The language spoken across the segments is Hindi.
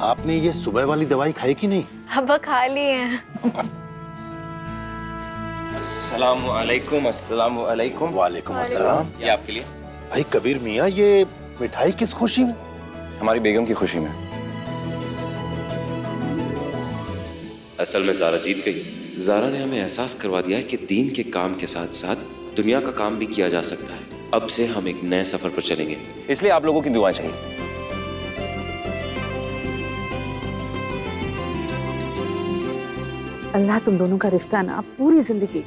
आपने ये सुबह वाली दवाई खाई कि नहीं? अब खा ली है। अस्सलामु अलैकुम। अस्सलामु अलैकुम। वालेकुम अस्सलाम। ये आपके लिए। भाई कबीर मियाँ, ये मिठाई किस खुशी में? हमारी बेगम की खुशी में। असल में ज़ारा जीत गई। ज़ारा ने हमें एहसास करवा दिया है कि दीन के काम के साथ साथ दुनिया का काम भी किया जा सकता है। अब से हम एक नए सफर पर चलेंगे, इसलिए आप लोगों की दुआएं चाहिए। अल्लाह तुम दोनों का रिश्ता ना पूरी जिंदगी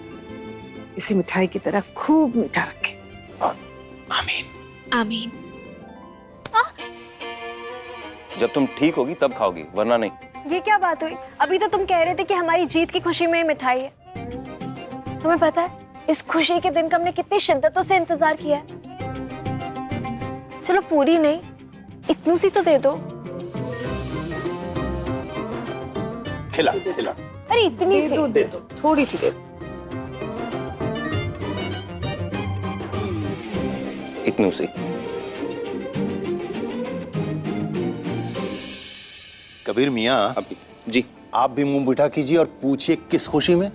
इसी मिठाई की तरह खूब मीठा रखे। आमीन। आमीन। जब तुम ठीक होगी तब खाओगी, वरना नहीं। ये क्या बात हुई? अभी तो तुम कह रहे थे कि हमारी जीत की खुशी में मिठाई है। तुम्हें पता है इस खुशी के दिन का हमने कितनी शिद्दतों से इंतजार किया है। चलो पूरी नहीं, इतनी सी तो दे दो। खिला खिला। अरे इतनी सी दे दो, थोड़ी सी दे दो। इतनी सी। कबीर मियाँ, जी। आप भी मुंह मीठा कीजिए और पूछिए किस खुशी में?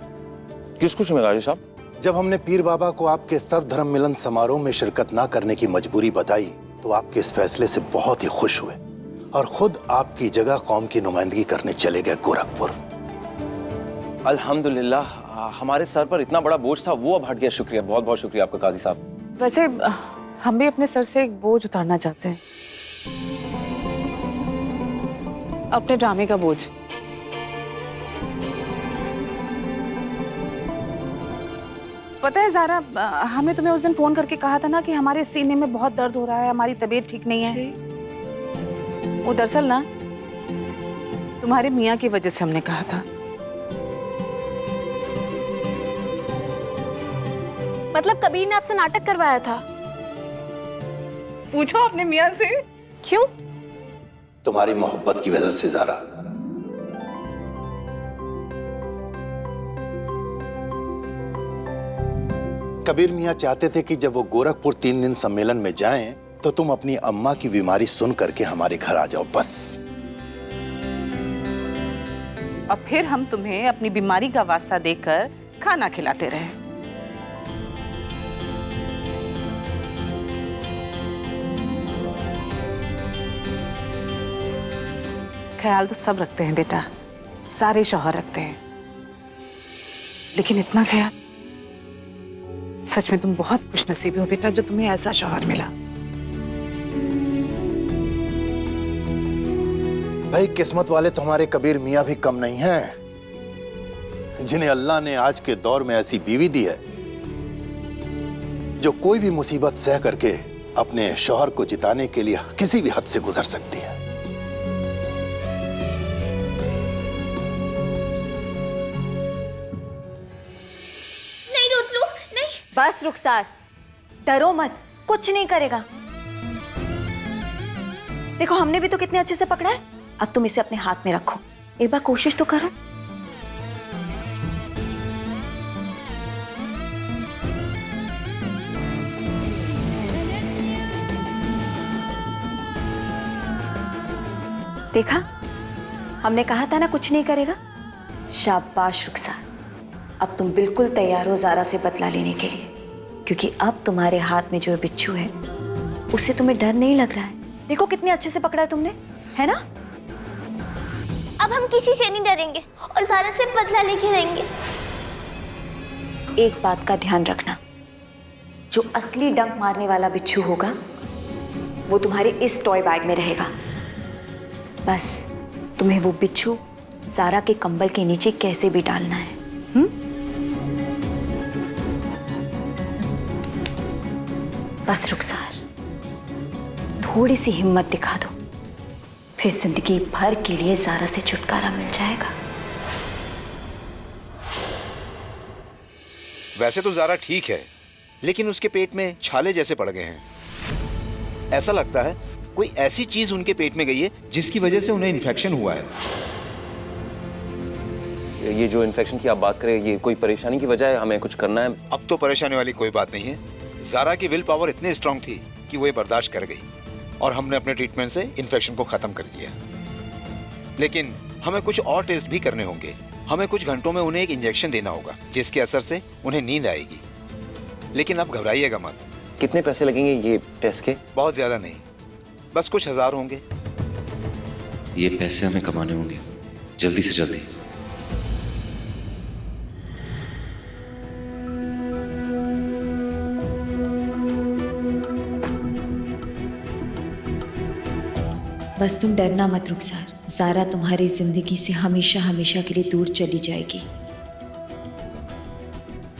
किस खुशी में गाजी साहब? जब हमने पीर बाबा को आपके सर्वधर्म मिलन समारोह में शिरकत ना करने की मजबूरी बताई तो आपके इस फैसले से बहुत ही खुश हुए और खुद आपकी जगह कौम की नुमाइंदगी करने चले गए गोरखपुर। अल्हम्दुलिल्लाह, हमारे सर पर इतना बड़ा बोझ था वो अब हट गया। शुक्रिया, बहुत बहुत शुक्रिया आपका काजी साहब। वैसे हम भी अपने सर से एक बोझ उतारना चाहते हैं, अपने ड्रामे का बोझ। पता है ज़ारा, हमें तुम्हें उस दिन फोन करके कहा था ना कि हमारे सीने में बहुत दर्द हो रहा है, हमारी तबीयत ठीक नहीं है। वो दरअसल ना तुम्हारे मियाँ की वजह से हमने कहा था। मतलब कबीर ने आपसे नाटक करवाया था? पूछो अपने मियाँ से। क्यों? तुम्हारी मोहब्बत की वजह से ज़ारा। कबीर मियाँ चाहते थे कि जब वो गोरखपुर 3 दिन सम्मेलन में जाएं तो तुम अपनी अम्मा की बीमारी सुन करके हमारे घर आ जाओ, बस। और फिर हम तुम्हें अपनी बीमारी का वास्ता देकर खाना खिलाते रहे। ख्याल तो सब रखते हैं बेटा, सारे शौहर रखते हैं, लेकिन इतना ख्याल, सच में तुम बहुत खुशनसीब हो बेटा जो तुम्हें ऐसा शौहर मिला। भाई किस्मत वाले तुम्हारे कबीर मियाँ भी कम नहीं हैं, जिन्हें अल्लाह ने आज के दौर में ऐसी बीवी दी है जो कोई भी मुसीबत सह करके अपने शौहर को जिताने के लिए किसी भी हद से गुजर सकती है। बस रुखसार, डरो मत, कुछ नहीं करेगा। देखो हमने भी तो कितने अच्छे से पकड़ा है, अब तुम इसे अपने हाथ में रखो, एक बार कोशिश तो करो। देखा, हमने कहा था ना कुछ नहीं करेगा। शाबाश रुखसार, अब तुम बिल्कुल तैयार हो ज़ारा से बदला लेने के लिए, क्योंकि अब तुम्हारे हाथ में जो बिच्छू है उससे तुम्हें डर नहीं लग रहा है। देखो कितने अच्छे से पकड़ा है तुमने, है ना? अब हम किसी से नहीं डरेंगे और ज़ारा से बदला लेके रहेंगे। एक बात का ध्यान रखना, जो असली डंक मारने वाला बिच्छू होगा वो तुम्हारे इस टॉय बैग में रहेगा। बस तुम्हें वो बिच्छू ज़ारा के कंबल के नीचे कैसे भी डालना है। बस रुखसार, थोड़ी सी हिम्मत दिखा दो, फिर जिंदगी भर के लिए ज़ारा से छुटकारा मिल जाएगा। वैसे तो ज़ारा ठीक है, लेकिन उसके पेट में छाले जैसे पड़ गए हैं। ऐसा लगता है कोई ऐसी चीज उनके पेट में गई है जिसकी वजह से उन्हें इन्फेक्शन हुआ है। ये जो इन्फेक्शन की आप बात करें, ये कोई परेशानी की वजह है? हमें कुछ करना है? अब तो परेशानी वाली कोई बात नहीं है। ज़ारा की विल पावर इतनी स्ट्रांग थी कि वो ये बर्दाश्त कर गई और हमने अपने ट्रीटमेंट से इन्फेक्शन को खत्म कर दिया। लेकिन हमें कुछ और टेस्ट भी करने होंगे। हमें कुछ घंटों में उन्हें एक इंजेक्शन देना होगा जिसके असर से उन्हें नींद आएगी। लेकिन आप घबराइएगा मत। कितने पैसे लगेंगे ये टेस्ट के? बहुत ज्यादा नहीं, बस कुछ हजार होंगे। ये पैसे हमें कमाने होंगे, जल्दी से जल्दी। बस तुम डरना मत रुखसार, ज़ारा तुम्हारी जिंदगी से हमेशा हमेशा के लिए दूर चली जाएगी।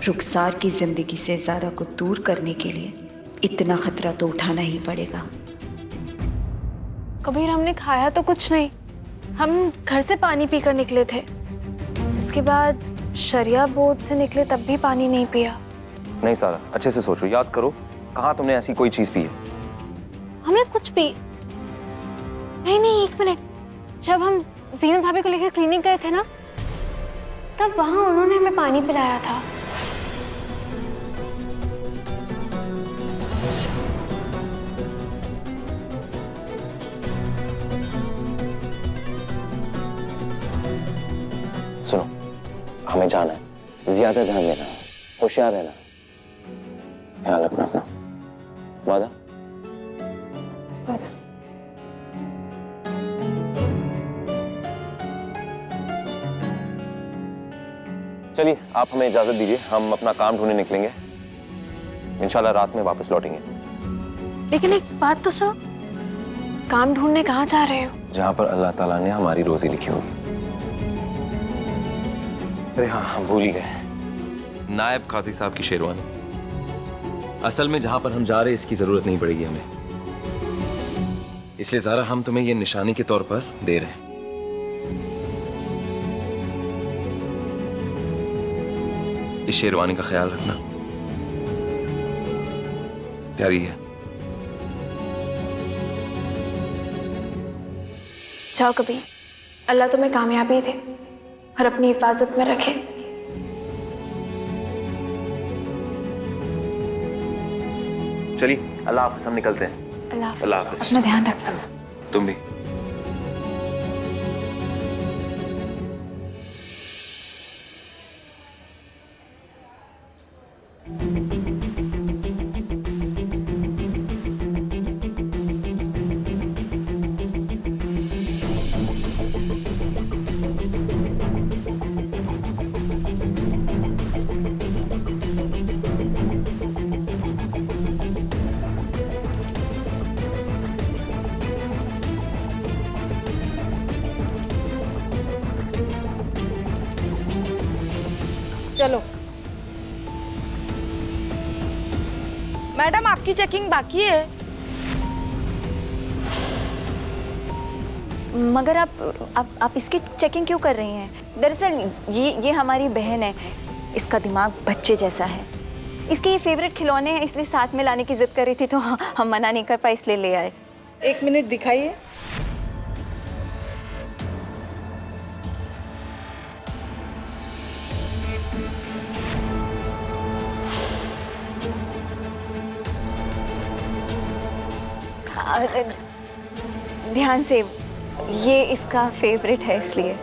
रुखसार की जिंदगी से ज़ारा को दूर करने के लिए इतना खतरा तो उठाना ही पड़ेगा। कबीर, हमने खाया तो कुछ नहीं, हम घर से पानी पीकर निकले थे। उसके बाद शरिया बोर्ड से निकले तब भी पानी नहीं पिया। नहीं सारा, अच्छे से सोचो, याद करो, कहाँ तुमने ऐसी कोई चीज पी है? हमने कुछ पी नहीं, एक मिनट। जब हम जीनत भाभी को लेकर क्लिनिक गए थे ना, तब वहां उन्होंने हमें पानी पिलाया था। सुनो, हमें जाना है, ज्यादा ध्यान देना, होशियार रहना, ख्याल रखना अपना। वादा? चलिए, आप हमें इजाजत दीजिए, हम अपना काम ढूंढने निकलेंगे। इंशाल्लाह रात में वापस लौटेंगे। लेकिन एक बात तो सुनो, काम ढूंढने कहाँ जा रहे हो? जहाँ पर अल्लाह ताला ने हमारी रोजी लिखी होगी। अरे हाँ, हम भूल ही गए। नायब काजी साहब की शेरवानी। असल में जहां पर हम जा रहे हैं इसकी जरूरत नहीं पड़ेगी हमें, इसलिए ज़ारा हम तुम्हें ये निशानी के तौर पर दे रहे हैं। इस शेरवानी का ख्याल रखना, प्यारी है। जाओ कबीर, अल्लाह तुम्हें कामयाबी दे और अपनी हिफाजत में रखे। चलिए, अल्लाह हाफ़िज़, हम निकलते हैं। अल्लाह हाफ़िज़। अपना ध्यान रखना। तुम भी। चलो मैडम, आपकी चेकिंग बाकी है। मगर आप इसकी चेकिंग क्यों कर रही हैं? दरअसल ये हमारी बहन है, इसका दिमाग बच्चे जैसा है। इसके ये फेवरेट खिलौने हैं, इसलिए साथ में लाने की जिद कर रही थी, तो हम मना नहीं कर पाए, इसलिए ले आए। 1 मिनट दिखाइए। ध्यान से, ये इसका फेवरेट है इसलिए।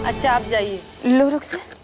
अच्छा, आप जाइए। लो रुखसार।